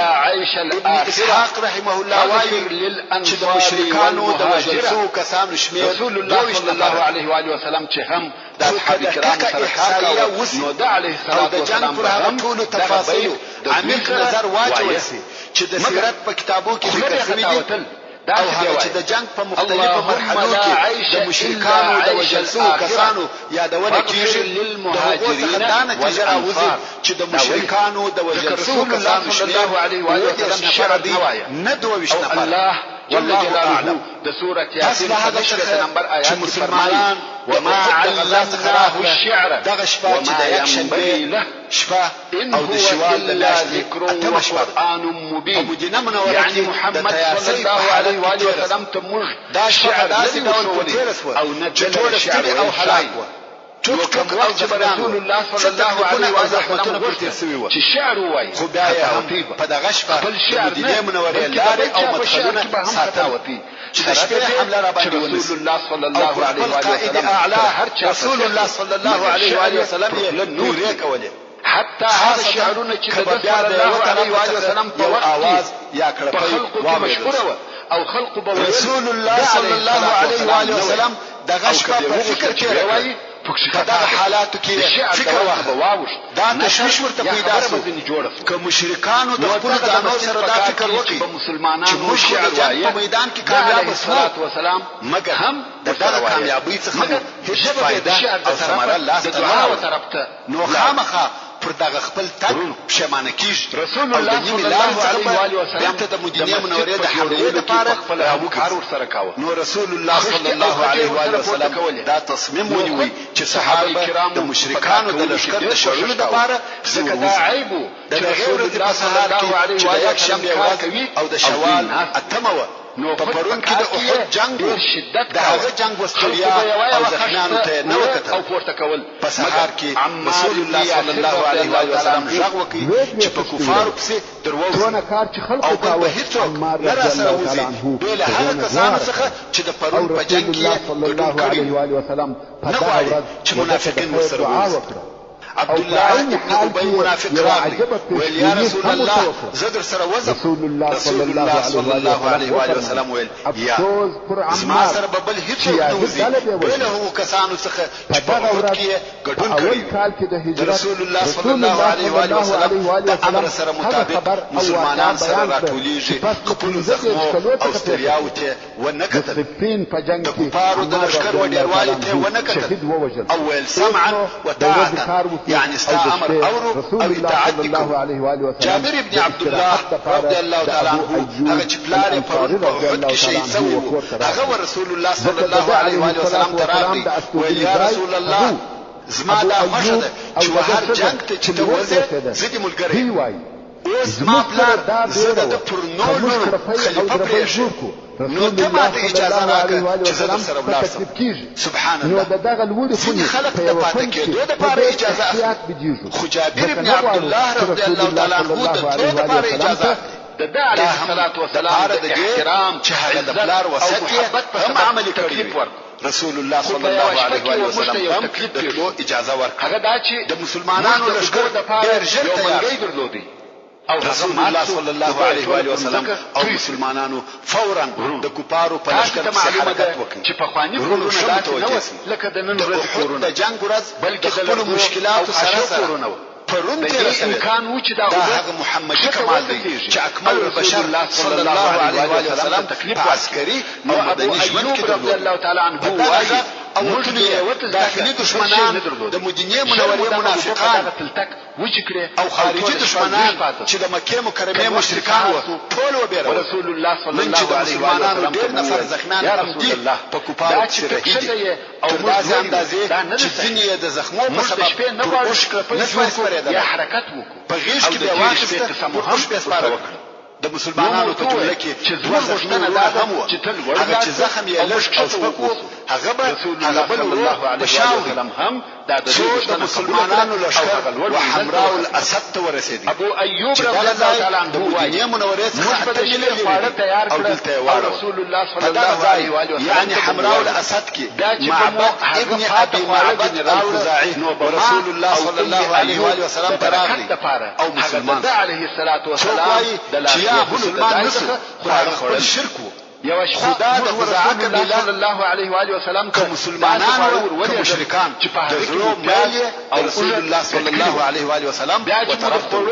ابن اسحاق رحمه الله وایي چې د مشرکانو د وژل شوو کسانو شمېر رسول الله صلی الله علیه و آله وسلم چې هم د اصحاب کرام سره کار نو د علیه الصلاه والسلام پر هغه ټول تفاصیل عمیق نظر واچول شي چې د سیرت په کتابو کې ذکر شوی دی او هغه چې د جنگ په مختلفو مرحلو کې د مشرکانو د وژل شوو کسانو یادونه کیږي للمهاجرین دا نتیجه راوځي چې د مشرکانو د وژل شوو کسانو صلی الله علیه و آله وسلم شرط نه 22 نفر الله جل جلاله د سوره یاسین هغه نمبر آیات مسلمانان وما علمناه الشعر دغه شپه چې د یک شنبه شپه او د شوال د ذکر او قرآن مبین مدینه منوره یعنی محمد صلی الله علیه و آله وسلم ته موږ دا شعر داسې ډول پتیرس او نجل شعر او حلاک ټوک او رسول الله صلی الله علیه و آله وسلم چې شعر وایي خو بیا یې په دغه شپه مدینه منوره لارې او مدخلونه ساتاوتی چې د شپې حمله را باندې رسول الله صلی الله علیه و آله وسلم رسول الله صلی الله علیه و آله وسلم یې نور کوله حتی هغه شعرونه چې د صلی الله علیه و آله وسلم په आवाज یا کړه په مشهوره او خلق به رسول الله صلی الله علیه و آله وسلم دغه شپه په فکر کې راوي په دغه حالاتو کې فکر واخلو دا تشویش ورته پیدا شو که مشرکانو د خپل ځانو سره دا فکر وکړي چې موږ شعر په میدان کې کامیاب شو مګر هم دغه کامیابی څخه هیڅ فائدہ او ثمره لاس ته نه نو خامخا پر دغه خپل تګ پښیمانه کیږي رسول الله صلی الله علیه و آله وسلم ته د مدینه منورې د حملې لپاره خپل کار ورسره کاوه نو رسول الله صلی الله علیه و آله وسلم دا تصمیم ونیوي چې صحابه کرام د مشرکانو د لشکر د شړلو لپاره ځکه دا عیب د رسول الله صلی الله علیه و آله وسلم او د شوال اتمه نو په پرون کې د احد جنگ د هغه جنگ وسړیا او ځخنانو ته نو کتل او پورته کول په سحر کې رسول الله صلی الله علیه و سلم ژغ وکړي چې په کفارو پسې دروازه کار چې خلکو ته وهیڅوک نه را سره وځي بل هغه کسانو څخه چې د پرون په جنگ کې صلی الله علیه و وسلم نه غواړي چې منافقین ورسره وځي عبد الله ابن ابي منافق راغلی ویل یا رسول الله زدر سره وزم رسول الله صلی الله علیه و وسلم ویل یا زما سره بل هیڅ نوځي بل هو کسانو څخه چې په وخت کې ګډون کړی رسول الله صلی الله علیه و وسلم د امر سره مطابق مسلمانان سره راټولیږي خپل زخمو او ستریاو ته ونکتل د کفارو د لشکر و ډیروالي ته ونکتل اول سمعا وطاعه يعني ستا امر اورو او اطاعت وکړو. جابر ابن عبد الله رضی الله تعالی عنه هغه چې پلار یې پرون په احد کې شهید شوی و، هغه رسول الله صلی الله علیه و وسلم ته راغی ویل یا رسول الله زما دا خوښه ده چې هر جنگ ته چې ته وځې زه دې ملګری اوس زما پلار زه د پر نور خلیفه پرېږدم، نو ته ماته اجازه راکړه چې زه درسره ولاړ شم. سبحان الله، ځینې خلک د پاتې کېدو دپاره اجازه اخلي، خو جابر بن عبدالله رضی الله تعالی عنه د تلو دپاره اجازه اخلي. د ده علیه الصلاة والسلام د احترام چې هغه د پلار وصیت یې هم عملي کړی و. رسول الله صلی الله علیه وسلم هم د تلو اجازه ورکړه. هغه دا چې د مسلمانانو لښکر ډېر ژر تیار درلودی او رسول الله صلی الله علیه وسلم او مسلمانانو فورا د کفارو په لښکر کې حرکت وکړ چې په خواني کورونه داسې نه وو لکه د نن ورځې کورونه، د جنگ ورځ بلکې د خپلو مشکلاتو سره کورونه وو. پرون تیر امکان و چې دا هغه محمدي کمال دی چې اکمل البشر صلی الله علیه وسلم تکلیف عسکري او مدني ژوند کې رضی الله تعالی عنه وایي او ټول داخلي دشمنان د مدینه منورې منافقان او خارجي دشمنان چې د مکه مکرمه مشرکان وو ټول وبېره. رسول الله صلی الله علیه وسلم ډېر نفر زخمیان هم دي په کوپارو چې شهید او داسې اندازې چې ځینې د زخمو په سبب نه حرکت وکړو په غیږ کې به واخیسته هم به سپاره وکړه. د مسلمانانو په جمله کې چې دوه غوښتنه دا هم وه، هغه چې زخم یې لږ او سپک و هغه به هغه بل ورو بشاوري هم دا د مسلمانانو لښکر وحمراء الاسد ته ورسېدی. ابو ایوب رضی الله تعالی عنه وایي منورې څخه اته میلیونه خواړه تیار کړل او رسول الله صلی الله علیه و آله وسلم یعنی حمراء الاسد کې معبد ابن ابي معبد الخزاعي ورسول الله صلی الله علیه و آله وسلم تراغلی او مسلمان علیه الصلاة والسلام یا مسلمان نسل خو هغه خپل شرک وو. یو خدا د خزاعه قبیله صلی الله علیه و آله وسلم که مسلمانانو که مشرکان چې په درو مال او رسول الله صلی الله علیه و آله وسلم وترکتو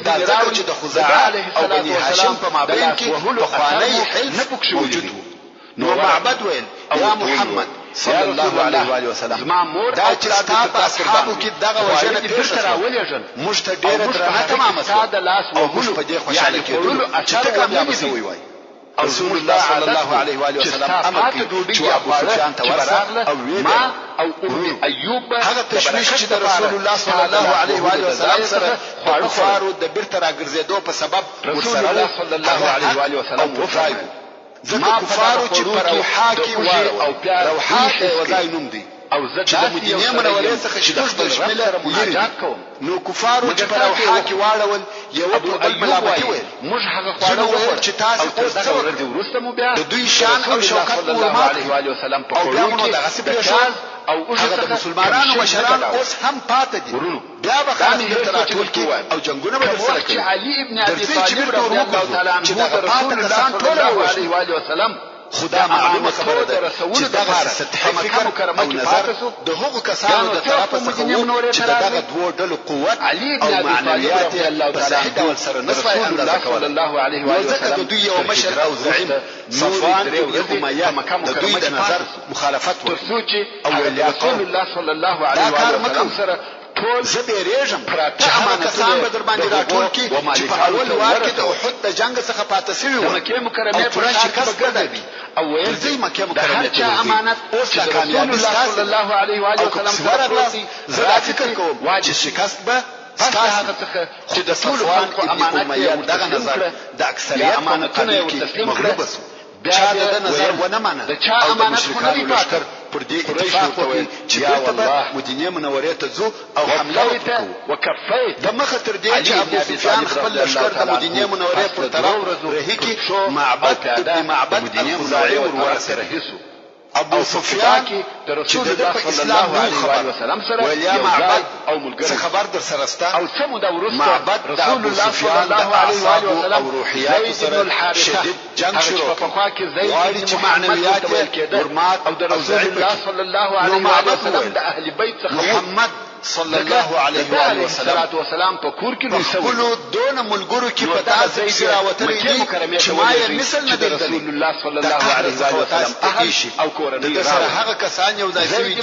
دا ځکه چې د خزاعه او بني هاشم په مابین کې بخوانی حلف موجود و. نو معبد ویل یا محمد صلی الله علیه و آله وسلم دا چې ستا په اصحابو کې دغه وژنه پیښه شوه موږ ته ډېره درنه تمامه شوه او موږ په دې خوشحاله کېدلو چې ته کامیابه شوی وای. رسول الله صلی الله علیه و آله وسلم امر کړ چې ابو سفیان ته ورسه او ما او ام ایوب هغه تشویش چې د رسول الله صلی الله علیه و آله وسلم سره کفارو د بیرته راګرځېدو په سبب رسول الله صلی الله علیه و آله وسلم وفای. ځکه کفارو چې پر روحا کې واړو او روحا ته وځای نوم دی او زه د مدینه منورې څخه شپږ د شمېله مناجات کوم. نو کفارو چې پر روحا کې واړول یو بل ملامتي ویل موږ هغه خواړه وخوړ چې تاسو اوس څه ورته وروسته مو بیا د دوی شان او شوکت ورمات علیه وسلم په خورو کې د غصب شاز او هغه د مسلمانانو مشران اوس هم پاتې دي. بیا به خاص تراټول کې او جنگونه به سره کوي. علي ابن ابي طالب رضی الله تعالی عنه د رسول الله صلی الله علیه و آله وسلم خدا معلومه خبره ده چې دغه سطحي فکر او نظر د هغو کسانو د طرفه څخه وو چې دغه دوه ډلو قوت او معنویات په صحیح ډول سره نسوای اندازه کول. ځکه د دوی یو مشر او زعیم صفوان ابن امیه د دوی د نظر مخالفت وکړ او رسول الله صلی الله علیه و آله سره ټول زه بیریږم چې هغه کسان به در باندې راټول کی چې په اول وار کې د احد د جنگ څخه پاتې شوي وو. مکه مکرمه پر شکست ګرځي او ویل زي مکه مکرمه ته امانت اوس د رسول الله صلی الله علیه و آله وسلم ورغلي. زه فکر کوم چې شکست به هغه څخه چې د صفوان په امانت دغه نظر د اکثریت امانتونه تسلیم کړل چا د نظر ونه منه د چا امانت خو نه پاتر پر دې اتفاق وکړي چې الله مدینه منورې ته ځو او حمله وکړو وکفیت د مخه تر دې چې ابو سفیان خپل لشکر د مدینه منورې پر طرف رهي کې معبد ابن معبد الخزاعي ورسره هیڅ ابو سفیان چې د رسول الله صلی الله علیه و سلم سره ولیا معبد او ملګری خبر در سره ستا او سمو دا ورسته معبد رسول الله صلی الله علیه و سلم او روحیات سره شدید جنگ شروع په خوا کې زید بن معنویات ورمات او د رسول الله صلی الله علیه و سلم د اهل بیت څخه محمد صلی الله علیه و آله وسلم په کور کې لوی شوی خپل دون ملګرو کې په تاسو کې راوتلي دي چې ما یې مثل نه دی رسول الله صلی الله علیه و سلم اهل او کورنۍ د سره هغه کسان یو ځای شوي دي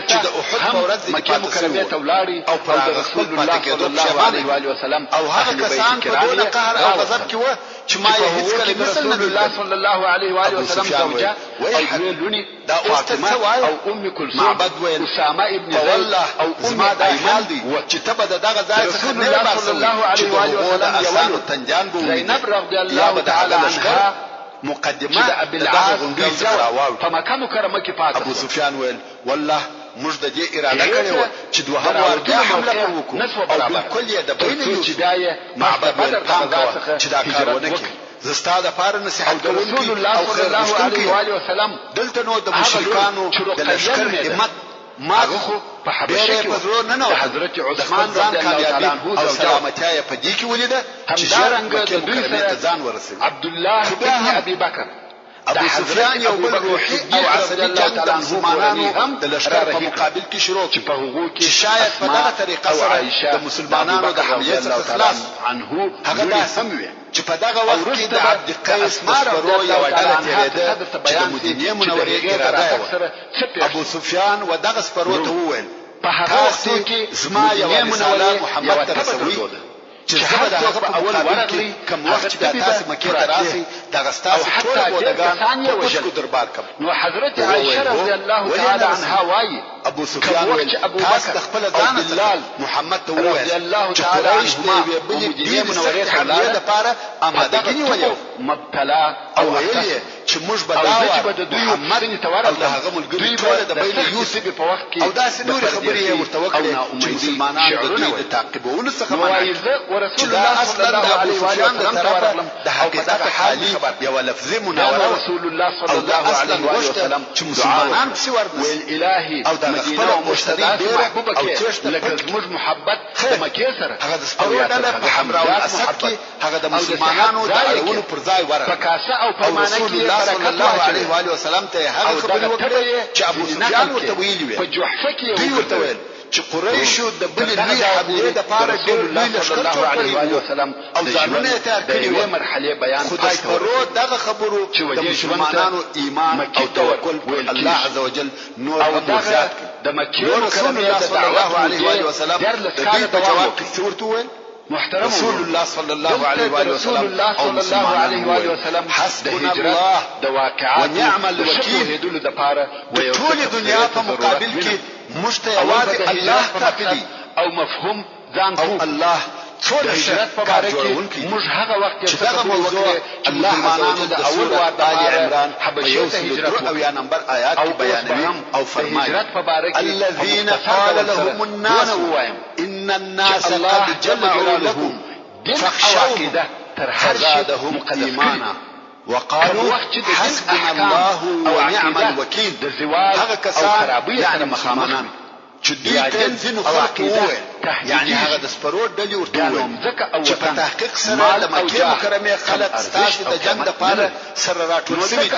چې د احد په ورځ کې مکه مکرمه ته ولاړی او پر رسول الله صلی الله علیه و سلم او هغه کسان په دون قهر او غضب کې و چې ما یې هیڅ کله مثل نه دی الله صلی الله علیه و سلم زوجه او لونی دا فاطمه او ام کلثوم معبد ویل اسامه ابن زید او ام ایمان دي چې تبه دغه ځای څخه نه باسي صلی الله علیه و سلم یو تنجان بو زینب رضی الله تعالی عنها مقدمه د ابي العاص غونډې څخه راوړ په مکه مکرمه کې پاتې ابو سفیان ویل والله موږ د دې اراده کړې و چې دوهم وار بیا حمله وکړو او بالکل یې د بین یو معبد بدر څخه چې دا کار ونه کړي زستا د پاره نصيحت رسول الله صلی الله علیه و سلم دلته نو د مشرکانو د لشکر همت ماغه په حبشه کې نه حضرت عثمان رضی الله تعالی عنہ او سلامتی په دې کې ولیده چې همدارنګه د دوی سره ځان ورسوي عبد الله بن ابي بکر ابو سفیان یو بل روحي او عصبي جنگ د مسلمانانو د لشکر په مقابل کې شروع چې په هغو کې شاید په دغه طریقه سره د مسلمانانو د حمله څخه خلاص عنه هغه دا سم وي چې په دغه وخت کې د عبد القیس مسپرو یو ډله تیرېده چې د مدینې منورې اراده و ابو سفیان و دغه سپرو ته وویل په هغه وخت کې زما یو رساله محمد ته رسوي چې زه د هغه په اول ورغلی کوم وخت چې تاسو مکه ته راسي دغه ستاسو ټول بودگان په دربار کوم نو حضرت عائشه رضی الله تعالی عنها وايي ابو سفیان تاسو د خپل ځان سره محمد ته وویل الله تعالی عنه مدینه منورې ته د لپاره آمادګي ولې مبتلا او ویلي چې موږ به دا محمد او د هغه ملګری ټول د بین یوسف په وخت کې او دا سنوري خبرې ورته وکړي چې مسلمانان د دوی د تعقیبولو څخه منع ورسول الله صلی الله علیه و سلم د حقیقت حالي یو لفظي مناوره رسول الله صلی الله علیه و سلم چې مسلمانان څه ورنه ویل الهي او د خپل مشتري ډیر او لکه زموږ محبت د مکه سره هغه د سپورو ډله په حمراء الاسد کې هغه د مسلمانانو د اړونو پر ځای ورغله په کاسه او پیمانه کې صلی الله علیه و آله وسلم ته هغه خبرې وکړې چې ابو سفیان ورته ویلي وي په جحفه کې دوی ورته ویل چې قریشو د بل لوی حمله د پاره ډېر لوی لشکر جوړ کړی وسلم او ځانونه یې تیار کړی و مرحله بیان خدای پرو دغه خبرو د مسلمانانو ایمان او توکل په الله عز وجل نور هم زیات د مکه رسول الله صلی الله علیه و آله وسلم د دې په جواب کې ورته ویل محترم رسول الله صلی الله علیه و آله وسلم الله صلی الله علیه و آله وسلم حسبنا الله د واقعات ونعم الوکیل د لپاره د ټول دنیا په مقابل کې مشته یوازې الله کافي او مفهوم ځان او الله ټول هجرت په اړه کې موږ هغه وخت چې دغه موضوع الله عز وجل د اول وعده آل عمران حبشه ته هجرت او یا نمبر آیات کې بیانوي او فرمایي الذين قال لهم الناس ان الناس قد جمعوا لكم فاخشوهم فزادهم ايمانا وقالوا حسبنا الله ونعم الوكيل هغه کسان يعني مسلمانان چې دوی تنزین خلق وویل یعنی هغه د سپرو ډلې ورته وویل چې په تحقیق سره د مکه مکرمه خلق ستاسو د جنگ د پاره سره راټول شوي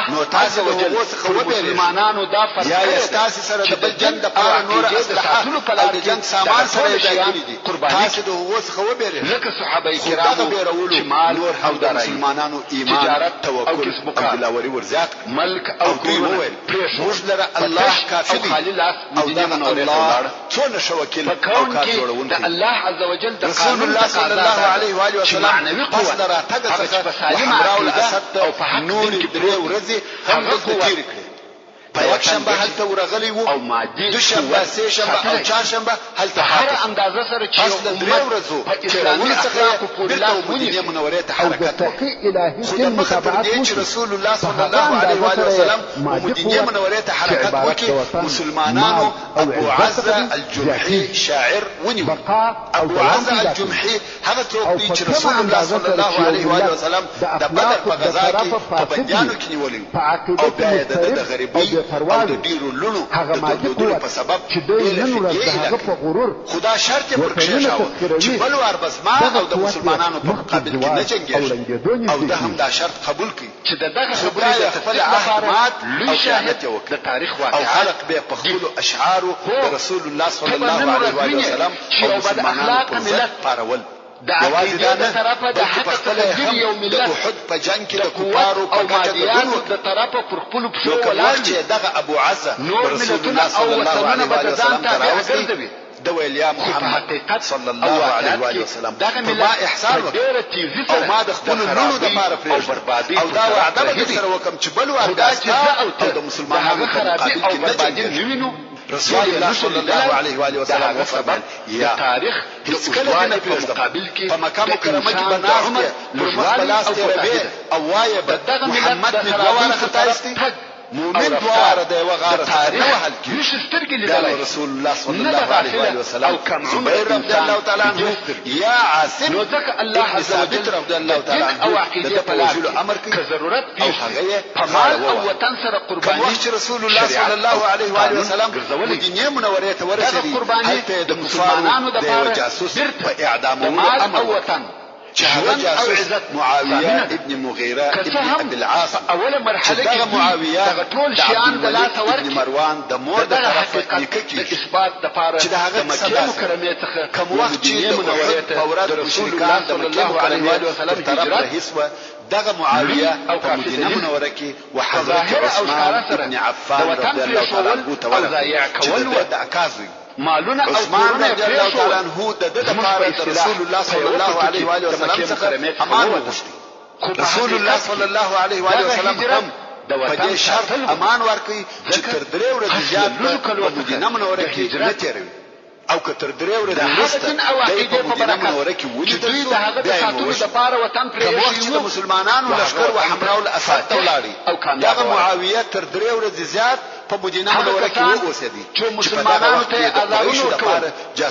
نو تاسو له هغو څخه مسلمانانو دا فرق یا ستاسو سره د بل جنگ د پاره نور اسلحه او د جنگ سامان سره ځای کړی دي تاسو د هغو څخه وبېره لکه صحابه کرامو چې مال او د مسلمانانو ایمان توکل او دلاوري ورزيات ملک او وویل موږ لره الله کافي دی او دا الله څونه شو وکیل او کار جوړون د الله عز وجل د رسول الله صلی الله علیه و آله وسلم پس لرا تګ څخه حمراء الاسد او په نور درې ورځې هم د تیر کړې په یک شنبه هلته ورغلی وو او مادي دوشنبه سه شنبه او چهارشنبه هلته هر اندازه سره چې پس د درې ورځو په اسلامي څخه په مدینه منوره ته حرکت وکړ متابعت چې رسول الله صلی الله علیه و آله وسلم مدینه منوره ته حرکت وکړي مسلمانانو ابو عزه الجمحي شاعر ونیو ابو عزه الجمحي هغه څوک دی چې رسول الله صلی الله علیه و آله وسلم د بدر په غزا کې په بندیانو کې نیولې او بیا د غریبۍ پروا د ډیرو لونو هغه د مادي دودونو قوت په سبب چې دوی نن ورځ د هغه په غرور خدا شرط پر کښېښاوه چې بل وار بس ما او د مسلمانانو په مقابل کې نه جنګېږي او د هم دا شرط قبول کړي چې دغه خبرې د خپل عهد مات او خیانت وکړي د تاریخ او واقعات خلق به په خپلو اشعارو د رسول الله صلی الله علیه و سلم چې یو بد اخلاقه ملت پارول د عقیدې د طرفه د حق تقدیر یو د ملت احد په جنگ کې د کفارو په ګټه د طرفه پر خپل پښو ولاړ چې دغه ابو عزه نور ملتونه او وطنونه به ځان ته راوځي د ویلیا محمد صلی الله علیه و سلم دغه ملت احسان وکړ او ما د خپل لونو د پاره پرېږدم او دا وعده به سره وکم چې بل وعده او د مسلمانانو په مقابل کې نه جنګېږي رسول الله صلی الله علیه و آله وسلم وفرمایل یا تاریخ هیڅ کله نه په مقابل کې په مکه مکرمه کې بناسته پر مخبلاس تیربه او وایي محمد می دواره خطایستی مؤمن دواره د یو غاره تاریخ وهل کی سترګې لیدل رسول الله صلی الله علیه و آله وسلم زبیر رضی الله تعالی عنه یا عاصم نو ځکه الله عز وجل رضی الله تعالی عنه او عقیده په لاس امر کوي که ضرورت او پیښ هغه مال او وطن سره قرباني وخت رسول الله صلی الله علیه و آله وسلم مدینه منوره ته ورسېدی هلته د مسلمانانو د جاسوس په اعدام او وطن جهاد جاسوس معاويه ابن مغيره ابن ابي العاص اول مرحله کې معاويه ټول شیان د لاس ابن مروان د مور د طرفه د اثبات د پاره د مکه مکرمه څخه کوم وخت چې د منوره ته رسول الله صلی الله علیه وسلم هجرت هیڅ دغه معاويه په مدینه منوره کې وحضرت عثمان ابن عفان رضی الله تعالی عنه تولى د اکازوی مالونه او عثمان رضی الله تعالی عنه د لپاره رسول الله صلی الله علیه و آله وسلم څخه امان وغوښتي رسول الله صلی الله علیه و آله وسلم هم په دې شرط امان ورکړي چې تر 3 ورځې زیات په مدینه منوره کې نه تیروي او که تر 3 ورځې وروسته د مدینه منوره کې دوی د هغه د ساتلو لپاره وطن پرې چې د مسلمانانو لشکر و حمراء الاسد تولاړي او دغه معاویه تر 3 ورځې زیات په مدینه منوره کې وګرځېدي چې مسلمانانو ته اذانونه ورکول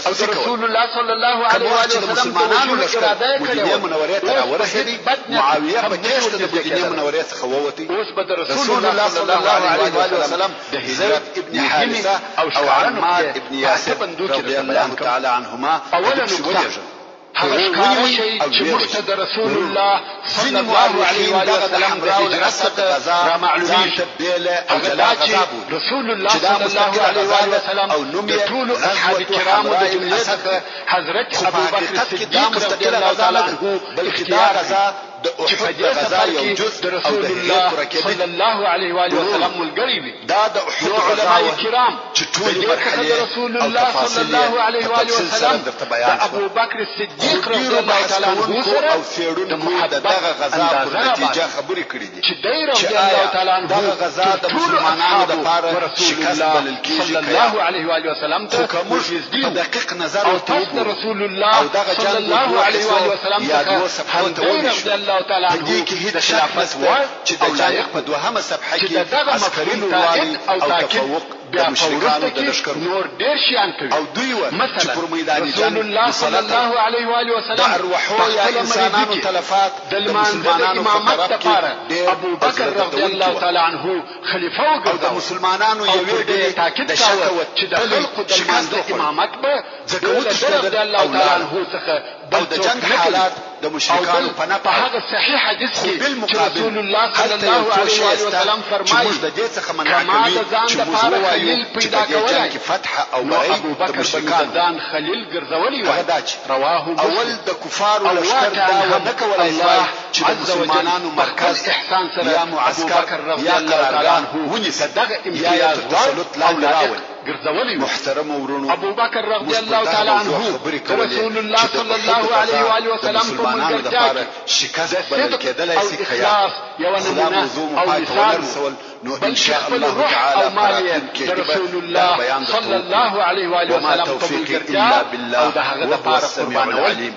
او رسول الله صلی الله علیه و آله وسلم مسلمانانو لشکر مدینه منوره ته ورسېدي معاویه په تېښته د مدینه منورې څخه ووتی اوس به رسول الله صلی الله علیه و سلم د زید ابن حارثه او عمار ابن یاسر رضی الله تعالی عنهما اولا نقطه هغه ښکاره شي چې موږ ته رسول الله صلی الله علیه و سلم د هجرت را معلومیږي هغه دا چې رسول الله صلی الله علیه و سلم د ټولو اصحاب کرامو د جملې څخه حضرت ابوبکر صدیق رضی الله تعالی عنه بلکې دا غزا د احد غزا یو جزء د رسول الله صلی الله علیه و سلم ملګری وي دا د احد علماء کرام چې ټول مرحله رسول الله صلی الله علیه و سلم د ابوبکر صدیق رضی الله تعالی عنه سره او سیرون دغه غزا په نتیجه خبرې کړې دي چې دای رضی الله تعالی عنه دغه غزا د مسلمانانو لپاره شکست بلل کیږي صلی الله علیه و سلم ته په دقیق نظر او تاسو رسول الله صلی الله علیه و سلم څخه الله تعالی عنه کې هیڅ خلافت و چې د جنگ په دوهمه صفحه کې عسکري لوړوالی او تفوق د مشرکانو د لشکر نور ډیر شیان کوي او دوی و چې پر میدان رسول الله صلی الله علیه و سلم ارواحو یا انسانانو تلفات د مسلمانانو امامت لپاره ابو بکر رضی الله تعالی عنه خلیفہ او د مسلمانانو یو ډېر تاکید کاوه چې د خلقو د منځ امامت به رضی الله تعالی عنه څخه او د جنگ حالات د مشرکانو په نه په هغه صحیح حدیث کې رسول الله صلی الله علیه و سلم فرمایي چې د دې څخه منع کوي چې موږ وایو چې د جنگ کې فتح او بری د مشرکانو ځان خلیل ګرځولي و رواه اول د کفارو لشکر دا نه کولای چې د مسلمانانو مرکز احسان سره یا معسكر یا قرارګاه ونیسي دغه امتیاز تسلط لاندې راول ګرځولي محترم ورونو ابو بکر رضی الله تعالی عنه رسول الله صلی الله علیه و آله وسلم په منګرځا شکست بلل کېدلای شي خیا یو نمونه او مثال نو ان شاء الله تعالى رسول الله صلی الله علیه و آله وسلم په منګرځا او د هغه د پاره قربانول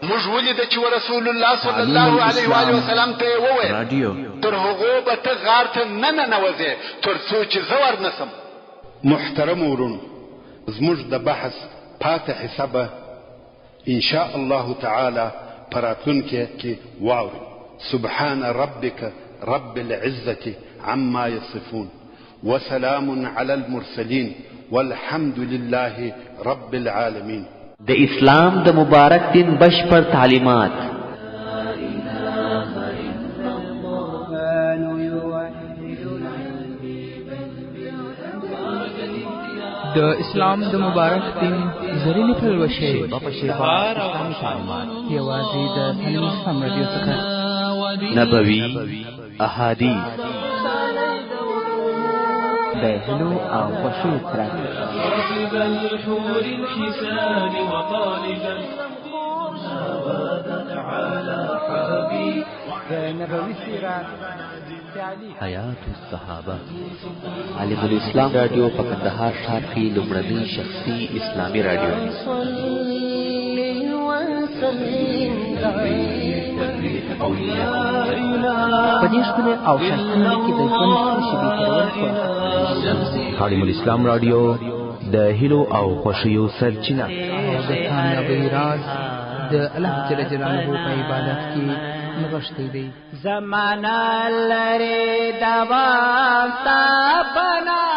موږ ولید چې رسول الله صلی الله علیه و آله وسلم ته وویل تر هغه به ته غار ته نه نوځې تر څو چې زور نسم محترم ورونو زموږ د بحث پاتې حسابه ان شاء الله تعالی پراتونکو کې واوري سبحان ربك رب العزة عما يصفون وسلام على المرسلين والحمد لله رب العالمين. د اسلام د مبارک دین بشپړ تعلیمات د اسلام د مبارک دین زرینې پلوشې په شیبه اسلامي تعلیمات یوازې د تعلیم اسلام رادیو څخه نبوي احادیث د هلو او خوښیو ترک د نبوي سیرت حیات الصحابه عالم الاسلام رادیو په کندهار ښار کې لومړنی شخصي اسلامي رادیو په دې ښکلي او ښایسته کې د ژوند شیبې تېرول عالم الاسلام رادیو د هیلو او خوښیو سرچینه د کامیابۍ راز د الله جل جلاله په عبادت کې نغښتی دی. زمانہ لري دوام تا بنا